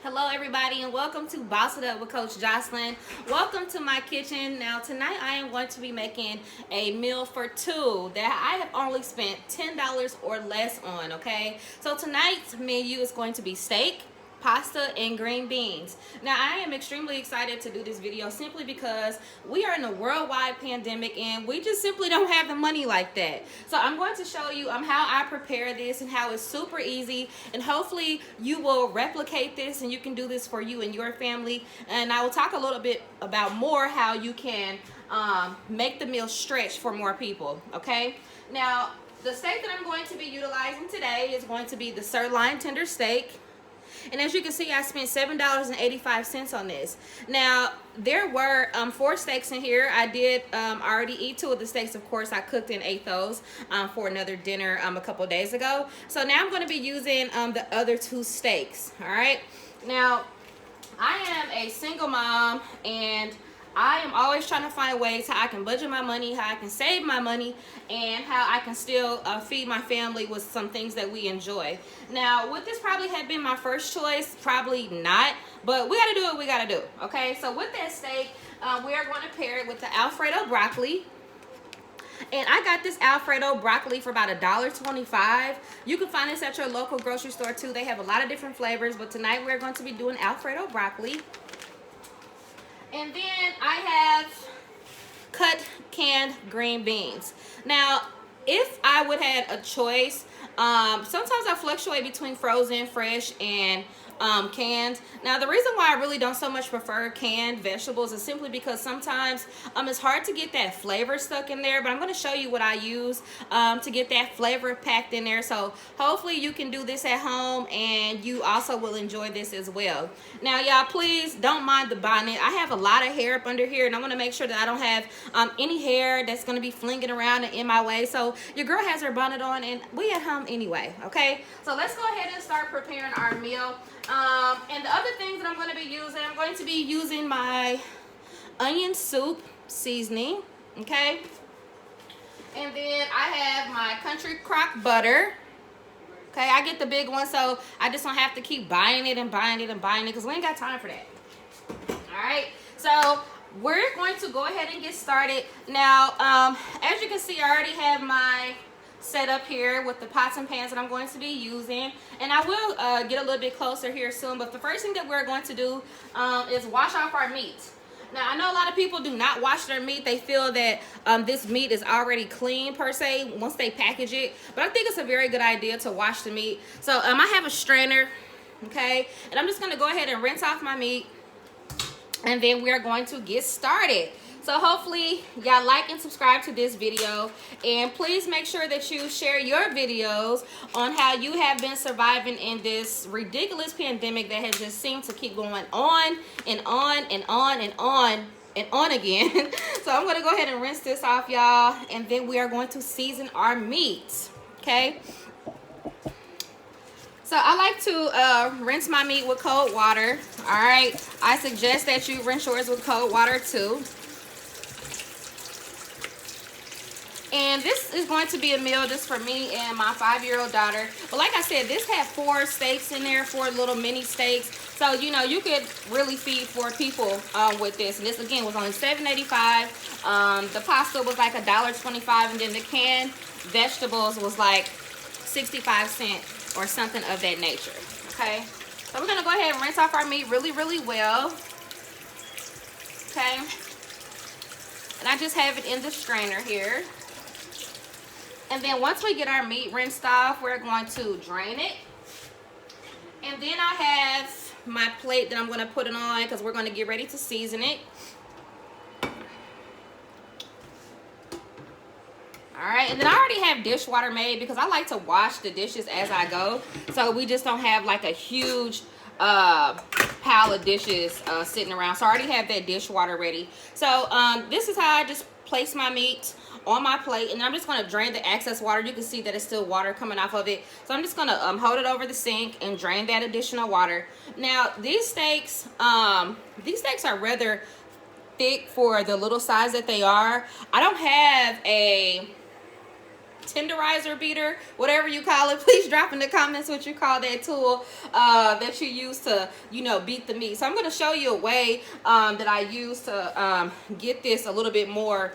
Hello everybody and welcome to Boss It Up with Coach Jocelyn. Welcome to my kitchen. Now tonight I am going to be making a meal for two that I have only spent $10 or less on, okay? So tonight's menu is going to be steak, pasta, and green beans. Now I am extremely excited to do this video simply because we are in a worldwide pandemic and we just simply don't have the money like that. So I'm going to show you how I prepare this and how it's super easy, and hopefully you will replicate this and you can do this for you and your family. And I will talk a little bit about more how you can make the meal stretch for more people, okay? Now the steak that I'm going to be utilizing today is going to be the sirloin tender steak. And as you can see, I spent $7.85 on this. Now, there were 4 steaks in here. I did already eat 2 of the steaks. Of course, I cooked and ate those for another dinner a couple days ago. So now I'm going to be using the other 2 steaks, all right? Now, I am a single mom, and I am always trying to find ways how I can budget my money, how I can save my money, and how I can still feed my family with some things that we enjoy. Now, would this probably have been my first choice? Probably not, but we got to do what we got to do, okay? So with that steak, we are going to pair it with the Alfredo broccoli. And I got this Alfredo broccoli for about $1.25. You can find this at your local grocery store too. They have a lot of different flavors, but tonight we're going to be doing Alfredo broccoli. And then I have cut canned green beans. Now, if I would have a choice, sometimes I fluctuate between frozen, fresh, and canned. Now, the reason why I really don't so much prefer canned vegetables is simply because sometimes it's hard to get that flavor stuck in there, but I'm going to show you what I use to get that flavor packed in there. So hopefully you can do this at home and you also will enjoy this as well. Now, y'all, please don't mind the bonnet. I have a lot of hair up under here, and I want to make sure that I don't have any hair that's going to be flinging around and in my way. So your girl has her bonnet on and we at home anyway, okay? So let's go ahead and start preparing our meal. And the other things that I'm going to be using my onion soup seasoning, okay? And then I have my country crock butter. Okay, I get the big one, so I just don't have to keep buying it and buying it and buying it because we ain't got time for that. All right, so we're going to go ahead and get started. Now, as you can see, I already have my set up here with the pots and pans that I'm going to be using, and I will get a little bit closer here soon. But the first thing that we're going to do is wash off our meat. Now, I know a lot of people do not wash their meat. They feel that this meat is already clean per se once they package it, but I think it's a very good idea to wash the meat. So I have a strainer, okay, and I'm just going to go ahead and rinse off my meat, and then we're going to get started. So hopefully y'all like and subscribe to this video, and please make sure that you share your videos on how you have been surviving in this ridiculous pandemic that has just seemed to keep going on and on and on and on and on again. So I'm going to go ahead and rinse this off, y'all, and then we are going to season our meat, okay? So I like to rinse my meat with cold water, all right? I suggest that you rinse yours with cold water too. And this is going to be a meal just for me and my 5-year-old daughter. But like I said, this had 4 steaks in there, 4 little mini steaks. So, you know, you could really feed 4 people with this. And this, again, was only $7.85. The pasta was like $1.25. And then the canned vegetables was like 65 cents or something of that nature. Okay? So we're going to go ahead and rinse off our meat really, really well. Okay? And I just have it in the strainer here. And then once we get our meat rinsed off, we're going to drain it. And then I have my plate that I'm going to put it on because we're going to get ready to season it. Alright, and then I already have dishwater made because I like to wash the dishes as I go. So we just don't have like a huge pile of dishes sitting around. So I already have that dishwater ready. So this is how I just place my meat on my plate, and I'm just going to drain the excess water. You can see that it's still water coming off of it, so I'm just going to hold it over the sink and drain that additional water. Now these steaks are rather thick for the little size that they are. I don't have a tenderizer beater, whatever you call it. Please drop in the comments what you call that tool that you use to, you know, beat the meat. So I'm going to show you a way that I use to get this a little bit more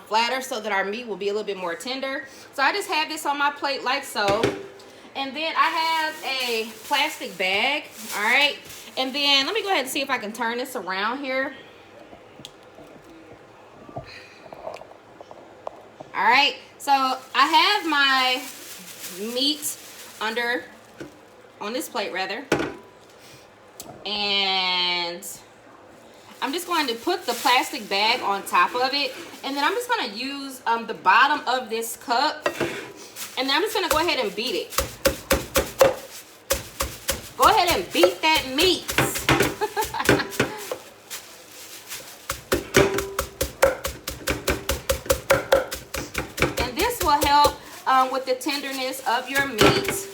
flatter so that our meat will be a little bit more tender. So I just have this on my plate like so. And then I have a plastic bag, all right? And then let me go ahead and see if I can turn this around here. All right, so I have my meat on this plate rather. And I'm just going to put the plastic bag on top of it. And then I'm just gonna use the bottom of this cup. And then I'm just gonna go ahead and beat it. Go ahead and beat that meat. And this will help with the tenderness of your meat.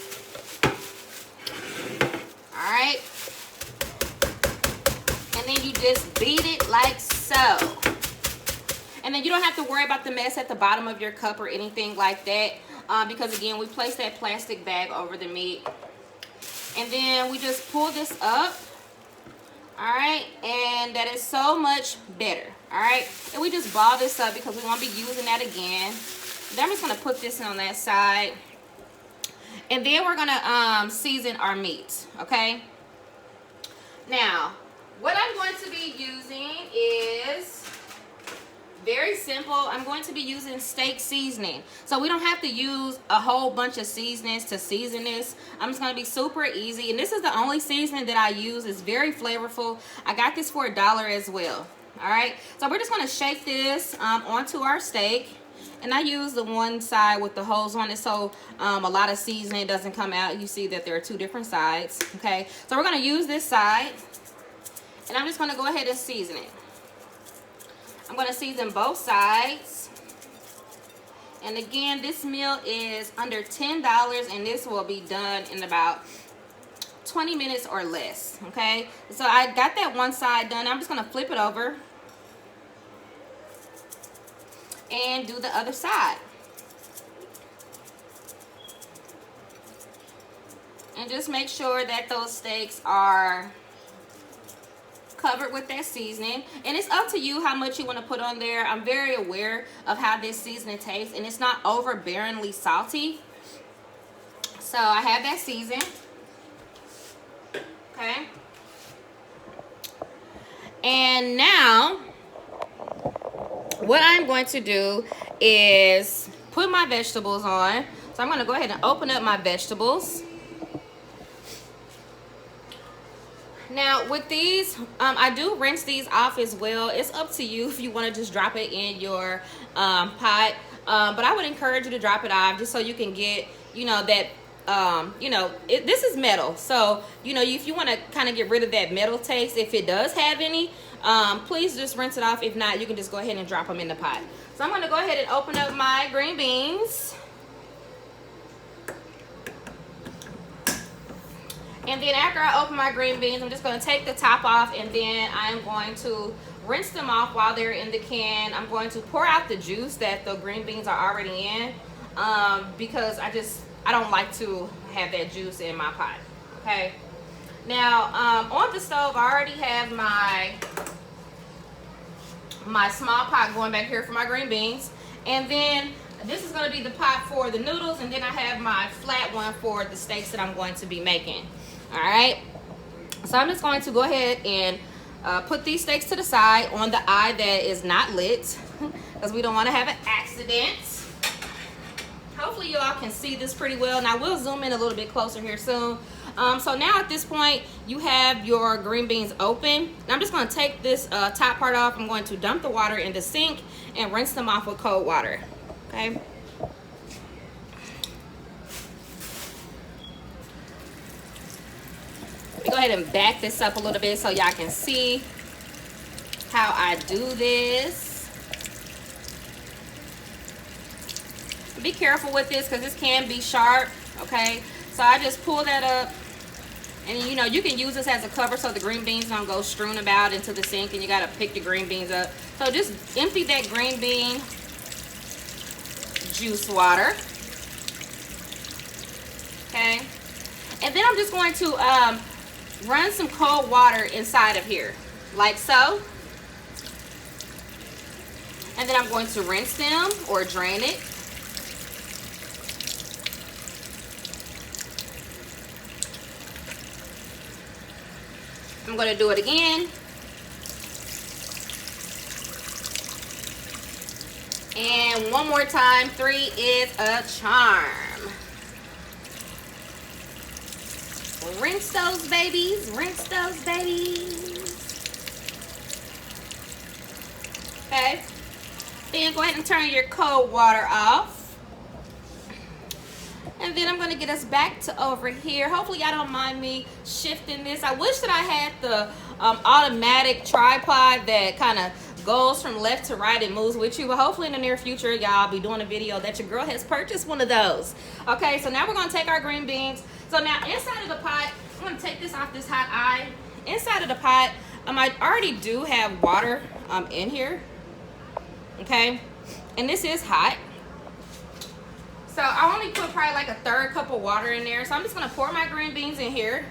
All right. And then you just beat it like so. And then you don't have to worry about the mess at the bottom of your cup or anything like that. Because again, we place that plastic bag over the meat. And then we just pull this up. All right, and that is so much better. All right, and we just ball this up because we won't be using that again. Then I'm just gonna put this on that side. And then we're gonna season our meat, okay? Now, what I'm going to be using is very simple. I'm going to be using steak seasoning. So we don't have to use a whole bunch of seasonings to season this. I'm just going to be super easy. And this is the only seasoning that I use. It's very flavorful. I got this for $1 as well. All right. So we're just going to shake this onto our steak. And I use the one side with the holes on it so a lot of seasoning doesn't come out. You see that there are two different sides. Okay. So we're going to use this side. And I'm just going to go ahead and season it. I'm going to season both sides. And again, this meal is under $10 and this will be done in about 20 minutes or less, okay? So I got that one side done. I'm just going to flip it over and do the other side. And just make sure that those steaks are covered with that seasoning. And it's up to you how much you want to put on there. I'm very aware of how this seasoning tastes, and it's not overbearingly salty. So I have that seasoned. Okay. And now what I'm going to do is put my vegetables on. So I'm going to go ahead and open up my vegetables. Now with these, I do rinse these off as well. It's up to you if you want to just drop it in your pot. But I would encourage you to drop it off just so you can get, you know, that, you know, this is metal. So, you know, if you want to kind of get rid of that metal taste, if it does have any, please just rinse it off. If not, you can just go ahead and drop them in the pot. So I'm going to go ahead and open up my green beans. And then after I open my green beans, I'm just going to take the top off, and then I'm going to rinse them off while they're in the can. I'm going to pour out the juice that the green beans are already in because I don't like to have that juice in my pot. Okay. Now on the stove, I already have my small pot going back here for my green beans, and then this is going to be the pot for the noodles, and then I have my flat one for the steaks that I'm going to be making. All right, so I'm just going to go ahead and put these steaks to the side on the eye that is not lit because we don't want to have an accident. Hopefully you all can see this pretty well. Now we'll zoom in a little bit closer here soon. So now at this point you have your green beans open. Now I'm just going to take this top part off. I'm going to dump the water in the sink and rinse them off with cold water. Okay. Go ahead and back this up a little bit so y'all can see how I do this. Be careful with this because this can be sharp, okay? So I just pull that up, and you know, you can use this as a cover so the green beans don't go strewn about into the sink and you gotta pick the green beans up. So just empty that green bean juice water. Okay. And then I'm just going to run some cold water inside of here, like so. And then I'm going to rinse them or drain it. I'm going to do it again. And one more time. 3 is a charm. Rinse those babies. Rinse those babies. Okay. Then go ahead and turn your cold water off. And then I'm going to get us back to over here. Hopefully y'all don't mind me shifting this. I wish that I had the automatic tripod that kind of goes from left to right and moves with you. But hopefully in the near future, y'all be doing a video that your girl has purchased one of those. Okay, so now we're going to take our green beans. So now inside of the pot, I'm going to take this off this hot eye. Inside of the pot, I already do have water in here. Okay, and this is hot. So I only put probably like a 1/3 cup of water in there. So I'm just gonna pour my green beans in here.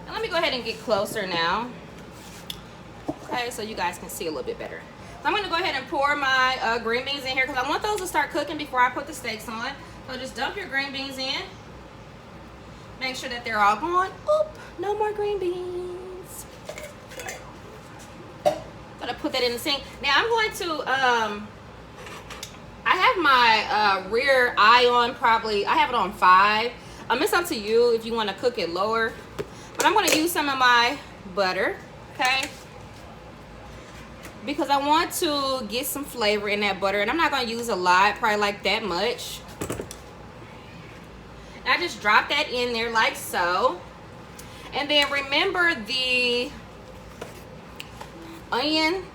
And let me go ahead and get closer now. Okay, so you guys can see a little bit better. So I'm gonna go ahead and pour my green beans in here because I want those to start cooking before I put the steaks on. So just dump your green beans in. Make sure that they're all gone. Oop, no more green beans. Gonna put that in the sink. Now I'm going to I have my rear eye on, probably I have it on 5. It's up to you if you want to cook it lower, but I'm going to use some of my butter, okay, because I want to get some flavor in that butter, and I'm not going to use a lot, probably like that much. And I just drop that in there like so. And then remember the onion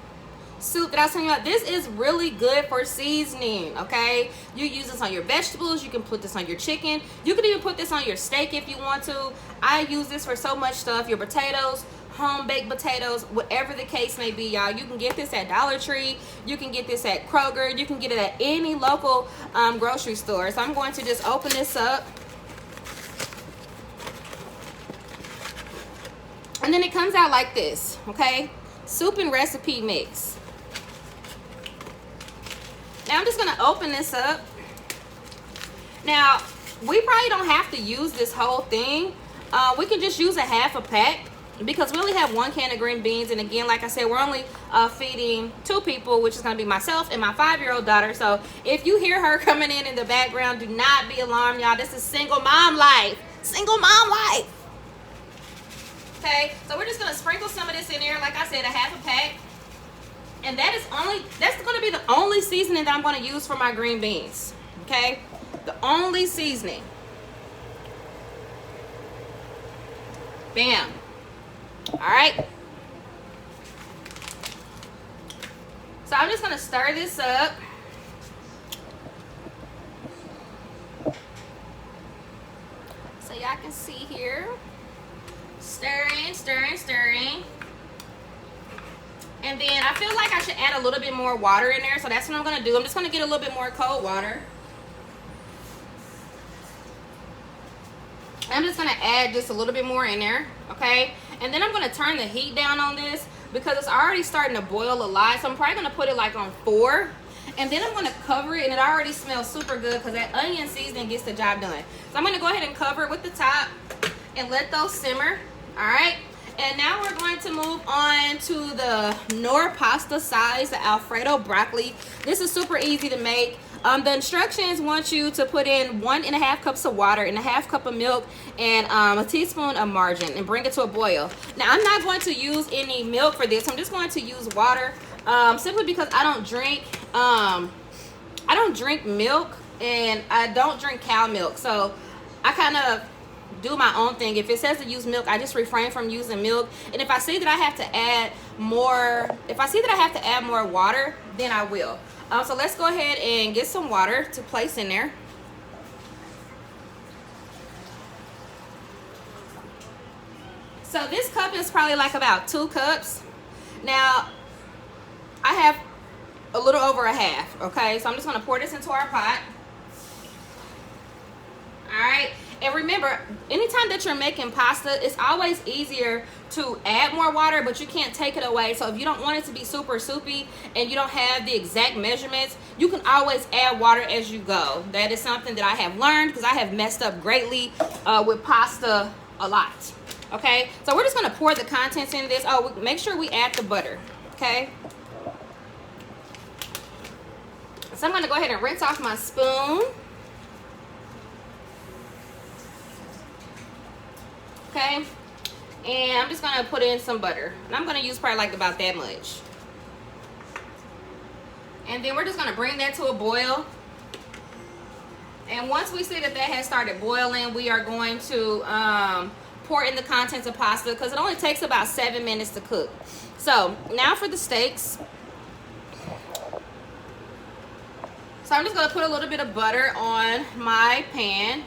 soup that I was telling you about. This is really good for seasoning, okay? You use this on your vegetables. You can put this on your chicken. You can even put this on your steak if you want to. I use this for so much stuff. Your potatoes, home-baked potatoes, whatever the case may be, y'all. You can get this at Dollar Tree. You can get this at Kroger. You can get it at any local grocery store. So I'm going to just open this up. And then it comes out like this, okay? Soup and recipe mix. Now I'm just going to open this up. Now, we probably don't have to use this whole thing. We can just use a 1/2 pack because we only have 1 can of green beans. And again, like I said, we're only feeding 2 people, which is going to be myself and my 5-year-old daughter. So if you hear her coming in the background, do not be alarmed, y'all. This is single mom life. Single mom life. Okay, so we're just going to sprinkle some of this in there. Like I said, a 1/2 pack. And that's going to be the only seasoning that I'm going to use for my green beans. Okay, the only seasoning. Bam. All right. So I'm just going to stir this up. So y'all can see here. Stirring, stirring, stirring. And then I feel like I should add a little bit more water in there. So that's what I'm going to do. I'm just going to get a little bit more cold water. I'm just going to add just a little bit more in there. Okay. And then I'm going to turn the heat down on this because it's already starting to boil a lot. So I'm probably going to put it like on 4. And then I'm going to cover it. And it already smells super good because that onion seasoning gets the job done. So I'm going to go ahead and cover it with the top and let those simmer. All right. And now we're going to move on to the Knorr pasta size, the Alfredo broccoli. This is super easy to make. The instructions want you to put in 1.5 cups of water and a 1/2 cup of milk and a teaspoon of margarine and bring it to a boil. Now, I'm not going to use any milk for this. I'm just going to use water simply because I don't drink milk and I don't drink cow milk. So I kind of do my own thing. If it says to use milk, I just refrain from using milk. And if I see that I have to add more, water, then I will. So let's go ahead and get some water to place in there. So this cup is probably like about 2 cups. Now, I have a little over a half. Okay, so I'm just gonna pour this into our pot. All right, and remember, anytime that you're making pasta, it's always easier to add more water, but you can't take it away. So if you don't want it to be super soupy and you don't have the exact measurements, you can always add water as you go. That is something that I have learned because I have messed up greatly with pasta a lot. Okay, so we're just gonna pour the contents in this. Oh, make sure we add the butter. Okay, so I'm gonna go ahead and rinse off my spoon. Okay, and I'm just gonna put in some butter, and I'm gonna use probably like about that much. And then we're just gonna bring that to a boil. And once we see that that has started boiling, we are going to pour in the contents of pasta because it only takes about 7 minutes to cook. So now for the steaks. So I'm just gonna put a little bit of butter on my pan.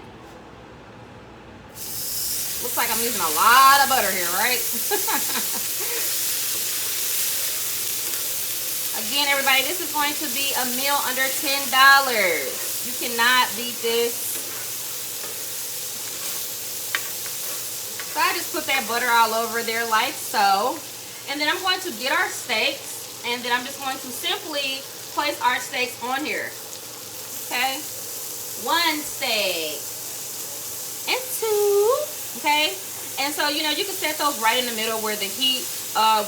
Looks like I'm using a lot of butter here, right? Again, everybody, this is going to be a meal under $10. You cannot beat this. So I just put that butter all over there like so. And then I'm going to get our steaks, and then I'm just going to simply place our steaks on here. Okay? 1 steak. And 2. Okay, and so you know you can set those right in the middle where the heat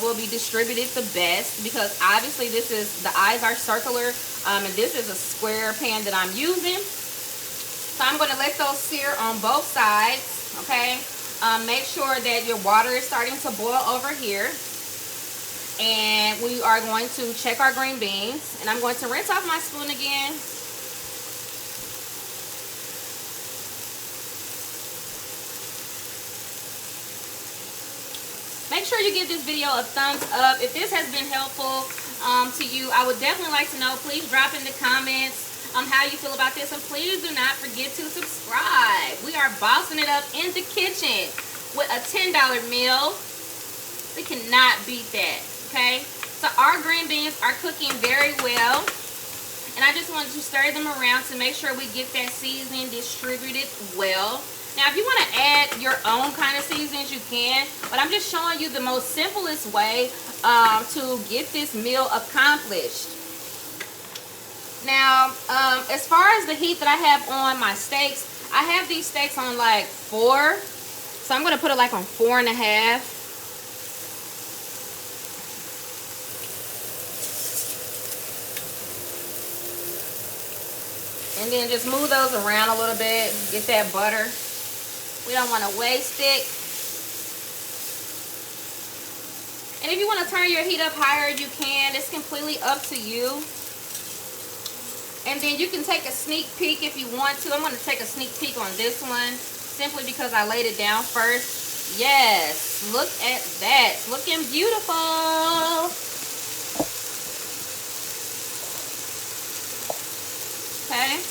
will be distributed the best, because obviously this is, the eyes are circular, and this is a square pan that I'm using. So I'm going to let those sear on both sides. Okay, make sure that your water is starting to boil over here, and we are going to check our green beans, and I'm going to rinse off my spoon again. Make sure you give this video a thumbs up. If this has been helpful to you, I would definitely like to know. Please drop in the comments how you feel about this. And please do not forget to subscribe. We are bossing it up in the kitchen with a $10 meal. We cannot beat that, okay? So our green beans are cooking very well. And I just wanted to stir them around to make sure we get that seasoning distributed well. Now, if you want to add your own kind of seasonings, you can. But I'm just showing you the most simplest way to get this meal accomplished. Now, as far as the heat that I have on my steaks, I have these steaks on like 4. So I'm going to put it like on 4.5. And then just move those around a little bit. Get that butter. We don't want to waste it. And if you want to turn your heat up higher, you can. It's completely up to you. And then you can take a sneak peek if you want to. I'm going to take a sneak peek on this one, simply because I laid it down first. Yes, look at that. It's looking beautiful. Okay.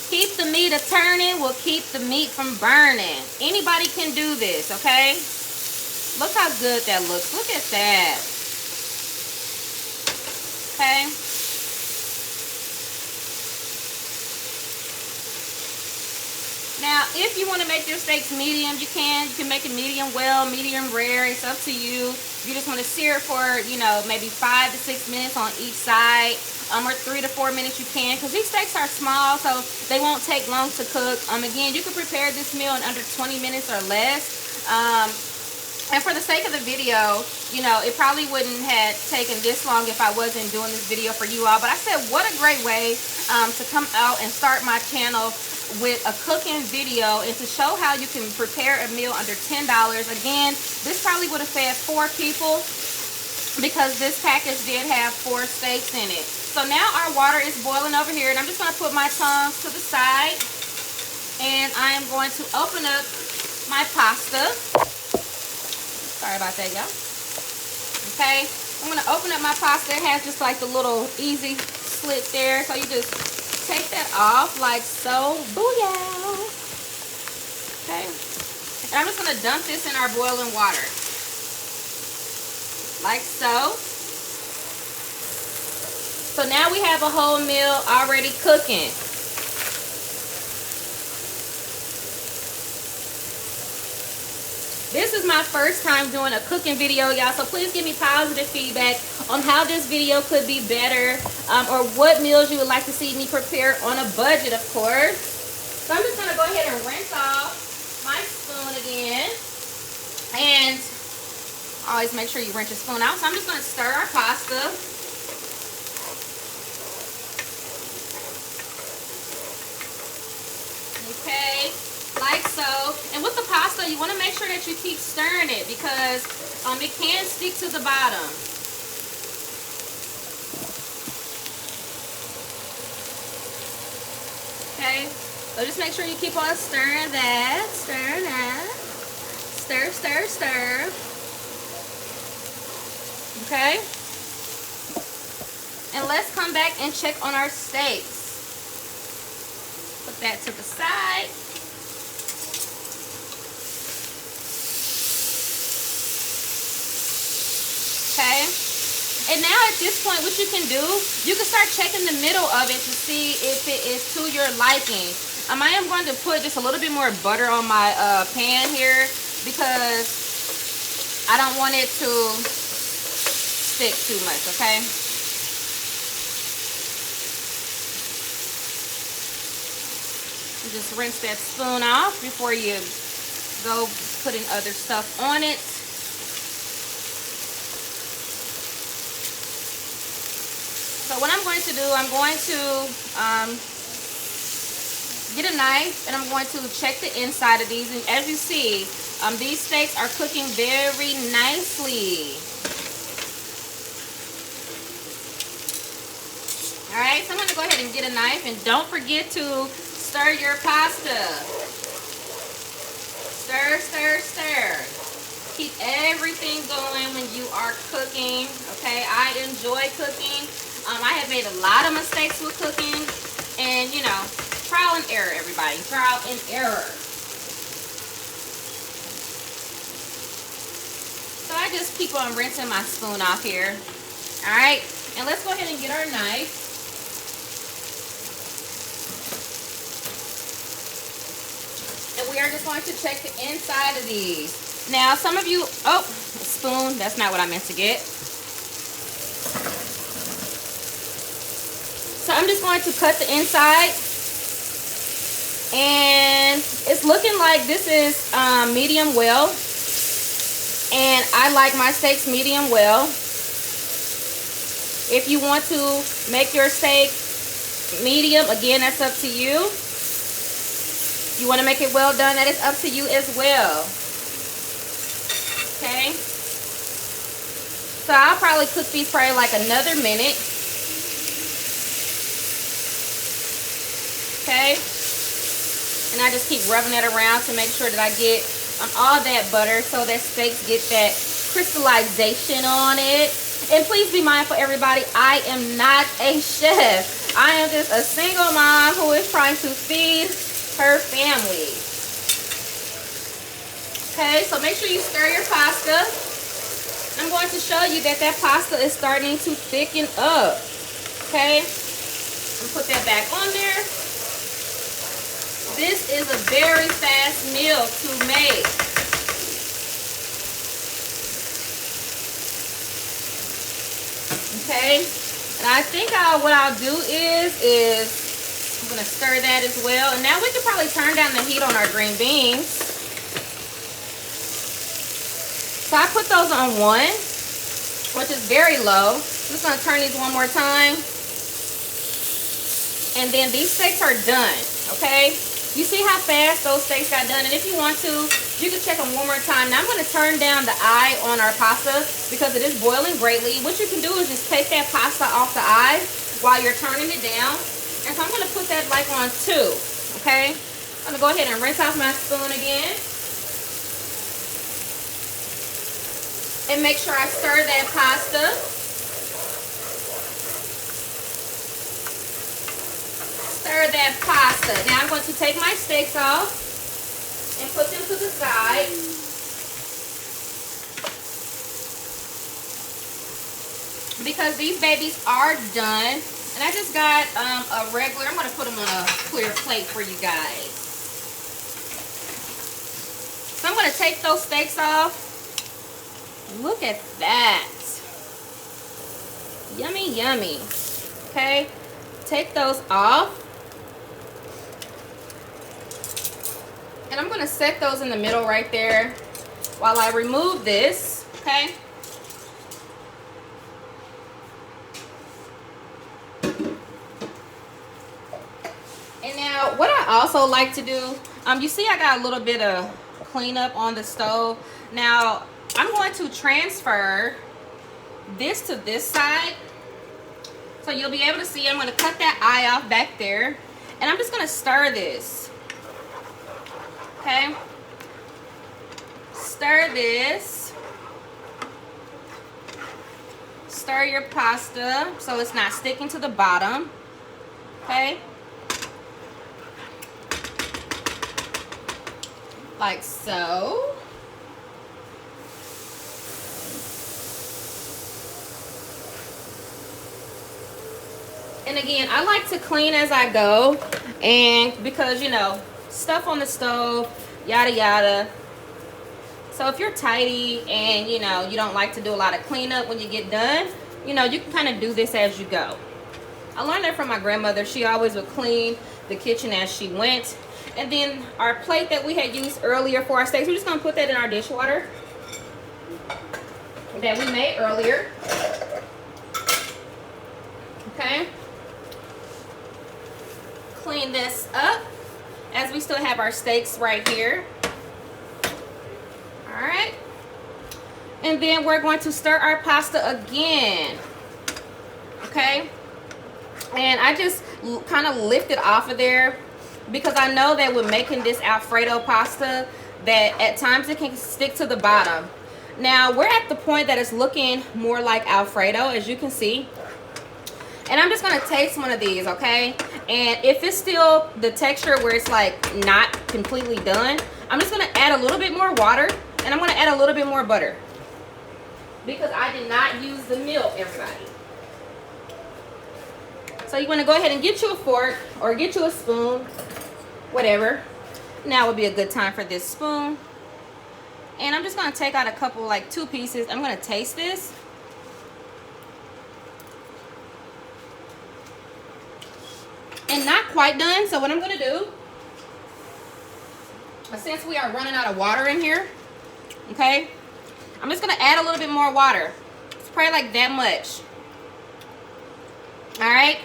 Keep the meat a-turning will keep the meat from burning. Anybody can do this, okay? Look how good that looks. Look at that. Okay. Now, if you want to make your steaks medium, you can. You can make it medium well, medium rare. It's up to you. You just want to sear it for, you know, maybe 5 to 6 minutes on each side. Or 3 to 4 minutes, you can, because these steaks are small, so they won't take long to cook. Again, you can prepare this meal in under 20 minutes or less. And for the sake of the video, you know, it probably wouldn't have taken this long if I wasn't doing this video for you all. But I said, what a great way to come out and start my channel with a cooking video and to show how you can prepare a meal under $10. Again, this probably would have fed 4 people, because this package did have 4 steaks in it. So now our water is boiling over here, and I'm just going to put my tongs to the side, and I am going to open up my pasta. Sorry about that, y'all. Okay, I'm going to open up my pasta. It has just like the little easy slit there, so you just take that off like so. Booyah! Okay, and I'm just going to dump this in our boiling water like so. So now we have a whole meal already cooking. This is my first time doing a cooking video, y'all, so please give me positive feedback on how this video could be better, or what meals you would like to see me prepare on a budget, of course. So I'm just going to go ahead and rinse off my spoon again. And always make sure you rinse your spoon out. So I'm just going to stir our pasta. Okay, like so. And with the pasta, you want to make sure that you keep stirring it because it can stick to the bottom. Okay, so just make sure you keep on stirring that, stir that, stir, stir, stir. Okay, and let's come back and check on our steaks. Put that to the side. Okay, and now at this point, what you can do, you can start checking the middle of it to see if it is to your liking. I am going to put just a little bit more butter on my pan here because I don't want it to stick too much, okay? Just rinse that spoon off before you go putting other stuff on it. So what I'm going to do, I'm going to get a knife and I'm going to check the inside of these. And as you see, these steaks are cooking very nicely. All right, so I'm going to go ahead and get a knife, and don't forget to stir your pasta. Stir, stir, stir. Keep everything going when you are cooking, okay? I enjoy cooking. I have made a lot of mistakes with cooking, and you know, trial and error, everybody. Trial and error. So I just keep on rinsing my spoon off here. All right, and let's go ahead and get our knife. And we are just going to check the inside of these. Now, some of you, oh, a spoon, that's not what I meant to get. So I'm just going to cut the inside. And it's looking like this is medium well. And I like my steaks medium well. If you want to make your steak medium, again, that's up to you. If you want to make it well done, that is up to you as well. Okay. So I'll probably cook these probably like another minute. Okay. And I just keep rubbing that around to make sure that I get all that butter so that steaks get that crystallization on it. And please be mindful, everybody, I am not a chef. I am just a single mom who is trying to feed her family. Okay, so make sure you stir your pasta. I'm going to show you that that pasta is starting to thicken up. Okay, and put that back on there. This is a very fast meal to make. Okay, and I think what I'll do is I'm going to stir that as well. And now we can probably turn down the heat on our green beans. So I put those on 1, which is very low. I'm just going to turn these one more time. And then these steaks are done, okay? You see how fast those steaks got done? And if you want to, you can check them one more time. Now I'm going to turn down the eye on our pasta because it is boiling greatly. What you can do is just take that pasta off the eye while you're turning it down. And so I'm going to put that like on 2, okay? I'm going to go ahead and rinse off my spoon again. And make sure I stir that pasta. Stir that pasta. Now I'm going to take my steaks off and put them to the side. because these babies are done. And I just got a regular, I'm going to put them on a clear plate for you guys. So I'm going to take those steaks off. Look at that. Yummy, yummy. Okay, take those off. And I'm going to set those in the middle right there while I remove this, okay? And now, what I also like to do, you see I got a little bit of cleanup on the stove. Now, I'm going to transfer this to this side. So you'll be able to see, I'm going to cut that eye off back there. And I'm just going to stir this. Okay? Stir this. Stir your pasta so it's not sticking to the bottom. Okay? Like so. And again, I like to clean as I go, and because, you know, stuff on the stove, yada yada. So if you're tidy and, you know, you don't like to do a lot of cleanup when you get done, you know, you can kind of do this as you go. I learned that from my grandmother. She always would clean the kitchen as she went. And then our plate that we had used earlier for our steaks, we're just going to put that in our dishwater that we made earlier. Okay. Clean this up as we still have our steaks right here. All right. And then we're going to stir our pasta again. Okay. And I just kind of lift it off of there because I know that with making this Alfredo pasta that at times it can stick to the bottom. Now we're at the point that it's looking more like Alfredo, as you can see. And I'm just going to taste one of these, okay? And if it's still the texture where it's like not completely done, I'm just going to add a little bit more water, and I'm going to add a little bit more butter because I did not use the milk, everybody. So you want to go ahead and get you a fork or get you a spoon, whatever. Now would be a good time for this spoon. And I'm just going to take out a couple, like 2 pieces. I'm going to taste this. And not quite done, so what I'm going to do, since we are running out of water in here, okay, I'm just going to add a little bit more water. It's probably like that much. All right.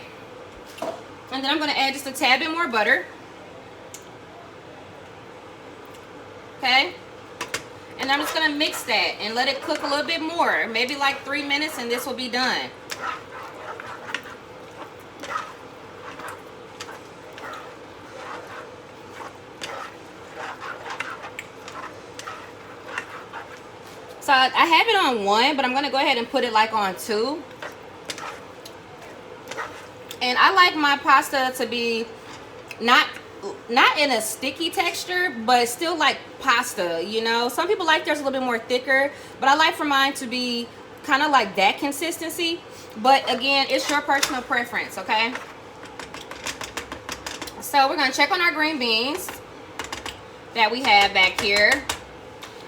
And then I'm going to add just a tad bit more butter. Okay. And I'm just going to mix that and let it cook a little bit more. Maybe like 3 minutes and this will be done. So I have it on 1, but I'm going to go ahead and put it like on 2. And I like my pasta to be not in a sticky texture, but still like pasta, you know. Some people like theirs a little bit more thicker, but I like for mine to be kind of like that consistency. But again, it's your personal preference, okay? So we're going to check on our green beans that we have back here.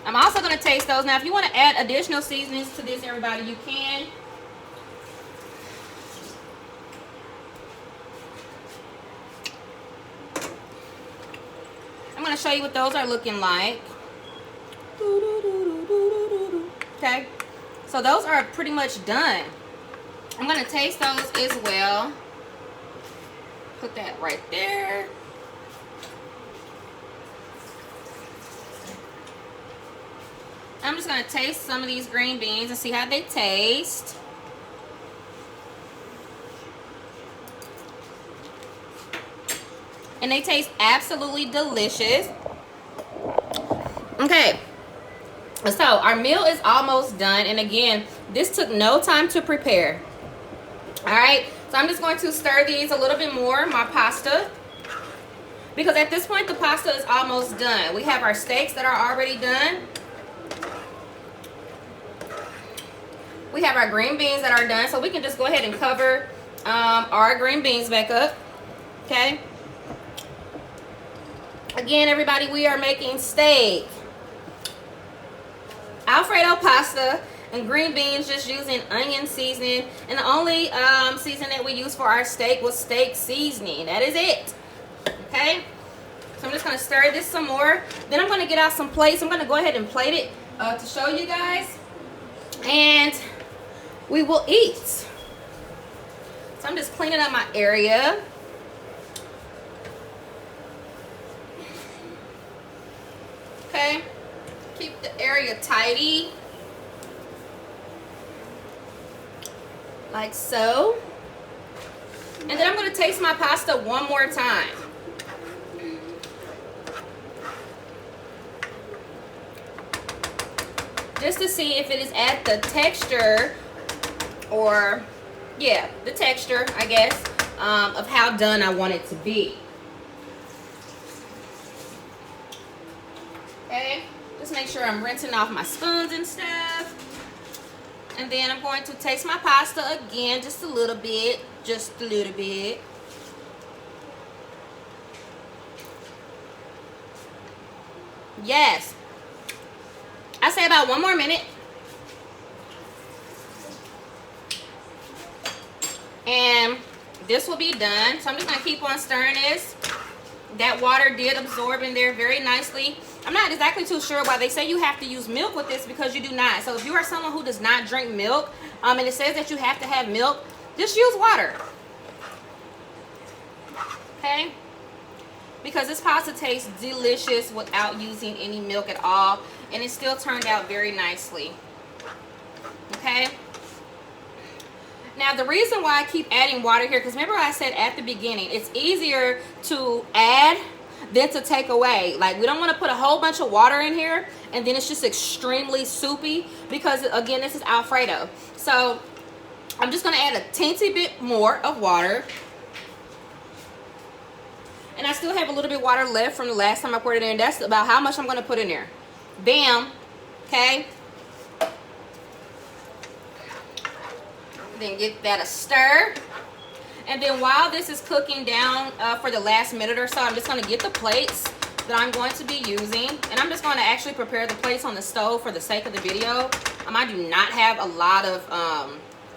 I'm also going to taste those. Now, if you want to add additional seasonings to this, everybody, you can. I'm going to show you what those are looking like. Okay. So those are pretty much done. I'm going to taste those as well. Put that right there. I'm just going to taste some of these green beans and see how they taste. And they taste absolutely delicious. Okay. So our meal is almost done. And again, this took no time to prepare. All right. So I'm just going to stir these a little bit more, my pasta. Because at this point, the pasta is almost done. We have our steaks that are already done. We have our green beans that are done, so we can just go ahead and cover our green beans back up. Okay. Again, everybody, we are making steak, Alfredo pasta, and green beans, just using onion seasoning. And the only seasoning that we used for our steak was steak seasoning. That is it. Okay. So I'm just going to stir this some more. Then I'm going to get out some plates. I'm going to go ahead and plate it to show you guys. And we will eat. So I'm just cleaning up my area. Okay, keep the area tidy, like so. And then I'm going to taste my pasta one more time. Just to see if it is at the texture, or, yeah, the texture, I guess, of how done I want it to be. Okay, just make sure I'm rinsing off my spoons and stuff. And then I'm going to taste my pasta again, just a little bit, just a little bit. Yes. I say about 1 more minute. And this will be done. So I'm just going to keep on stirring this. That water did absorb in there very nicely. I'm not exactly too sure why they say you have to use milk with this, because you do not. So if you are someone who does not drink milk, and it says that you have to have milk, just use water. Okay? Because this pasta tastes delicious without using any milk at all. And it still turned out very nicely. Okay? Now, the reason why I keep adding water here, because remember I said at the beginning, it's easier to add than to take away. Like, we don't want to put a whole bunch of water in here and then it's just extremely soupy, because, again, this is Alfredo. So, I'm just going to add a teensy bit more of water. And I still have a little bit of water left from the last time I poured it in. That's about how much I'm going to put in there. Bam. Okay. Then get that a stir. And then while this is cooking down for the last minute or so, I'm just going to get the plates that I'm going to be using. And I'm just going to actually prepare the plates on the stove for the sake of the video. I do not have a lot of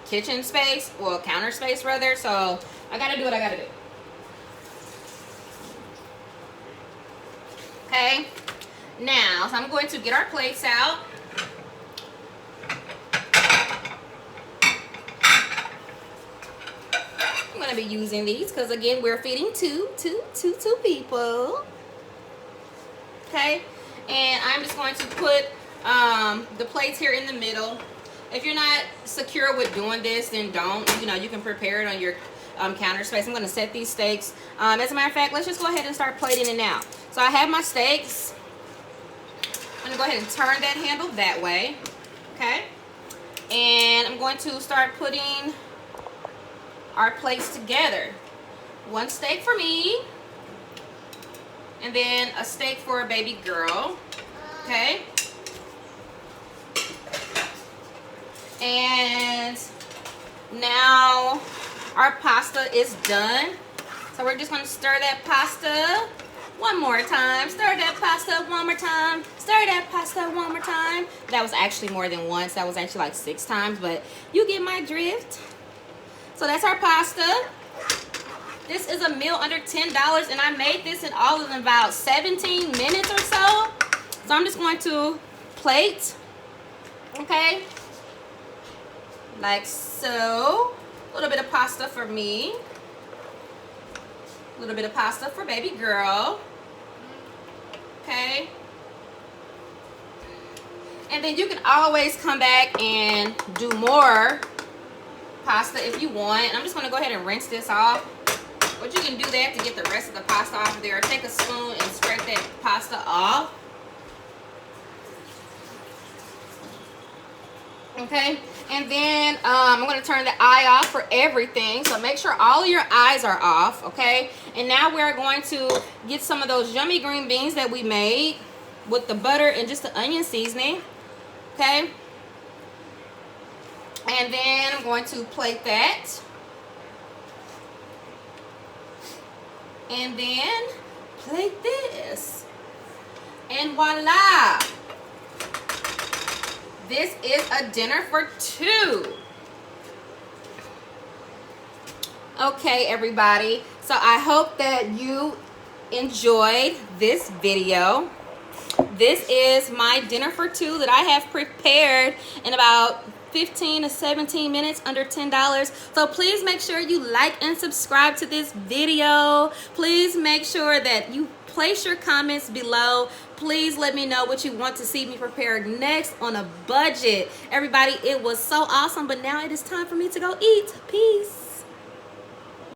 kitchen space, well, counter space rather. So I got to do what I got to do. Okay. Now, so I'm going to get our plates out. I'm going to be using these because, again, we're feeding two people. Okay. And I'm just going to put the plates here in the middle. If you're not secure with doing this, then don't. You know, you can prepare it on your counter space. I'm going to set these steaks. As a matter of fact, let's just go ahead and start plating it now. So I have my steaks. I'm going to go ahead and turn that handle that way. Okay. And I'm going to start putting our plates together. One steak for me. And then a steak for a baby girl. Okay. And now our pasta is done. So we're just going to stir that pasta one more time. Stir that pasta one more time. Stir that pasta one more time. That was actually more than once. That was actually like 6 times, but you get my drift. So that's our pasta. This is a meal under $10, and I made this in all in about 17 minutes or so. So I'm just going to plate. Okay. Like so. A little bit of pasta for me. A little bit of pasta for baby girl. Okay. And then you can always come back and do more pasta if you want. I'm just going to go ahead and rinse this off. But you can do that to get the rest of the pasta off of there. Take a spoon and scrape that pasta off. Okay. And then I'm going to turn the eye off for everything. So make sure all of your eyes are off. Okay. And now we're going to get some of those yummy green beans that we made with the butter and just the onion seasoning. Okay. And then I'm going to plate that. And then plate this. And voila. This is a dinner for two. Okay, everybody. So I hope that you enjoyed this video. This is my dinner for two that I have prepared in about 15 to 17 minutes, under $10. So please make sure you like and subscribe to this video. Please make sure that you place your comments below. Please let me know what you want to see me prepare next on a budget. Everybody, it was so awesome, but now it is time for me to go eat. Peace.